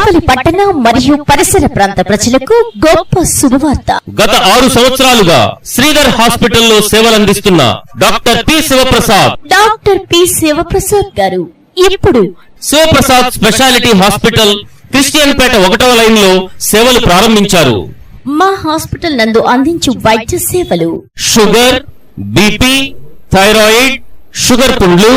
కావలి పట్టణ మరియు పరిసర ప్రాంత ప్రజలకు గొప్ప శుభవార్త. గత 6 సంవత్సరాలుగా శ్రీధర్ హాస్పిటల్లో సేవలందిస్తున్న డాక్టర్ పి శివప్రసాద్ గారు ఇప్పుడు Sivaprasad speciality hospital Christian Peta 1వ లైన్ లో సేవలు ప్రారంభించారు. మా హాస్పిటల్ నందు అందించు వైద్య సేవలు షుగర్, బీపీ, థైరాయిడ్, షుగర్ పుండ్లు,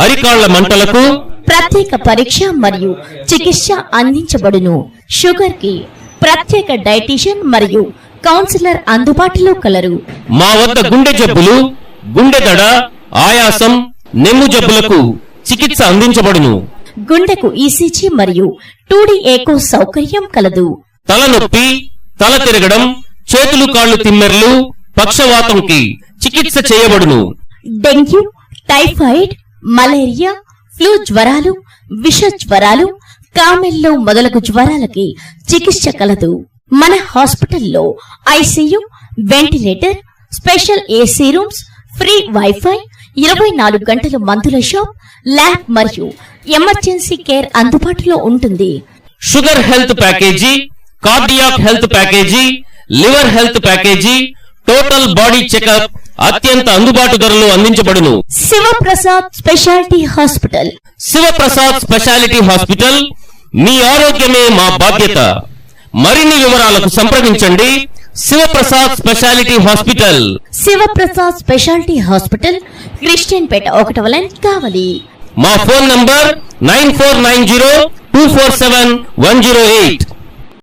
అరికాళ్ల మంటలకు ప్రత్యేక పరీక్ష మరియు చికిత్స అందించబడును. షుగర్ కి ప్రత్యేక డైటీషియన్ మరియు కౌన్సిలర్ అందుబాటులో కలరు. మా వద్ద గుండె జబ్బులు, గుండె దడ, ఆయాసం, నెమ్ము జబ్బులకు చికిత్స అందించబడును. గుండెకు ఈసీజీ మరియు 2D ఎకో సౌకర్యం కలదు. తలనొప్పి, తల తిరగడం, చేతులు కాళ్లు తిమ్మెర్లు, పక్షవాతంకి చికిత్స చేయబడును. డెంగ్యూ, టైఫాయిడ్, మలేరియా, ఫ్లూ జ్వరాలు, విష జ్వరాలు, కామెల్లో మొదలగు జ్వరాలకి చికిత్స కలదు. మన హాస్పిటల్లో ICU, ventilator, special AC rooms, free wifi, 24 గంటల మందుల షాప్, ల్యాబ్ మరియు ఎమర్జెన్సీ కేర్ అందుబాటులో ఉంటుంది. Sugar health package, cardiac health package, liver health package, total body checkup అత్యంత అందుబాటు ధరలో అందించబడును. Shivaprasad speciality hospital. Shivaprasad speciality hospital, మీ ఆరోగ్యమే మా బాధ్యత. మరిన్ని వివరాలకు సంప్రదించండి. Shivaprasad speciality hospital. Shivaprasad speciality hospital, Christian Peta 1వ లైన్, కావలి. మా ఫోన్ నంబర్ 9490247108.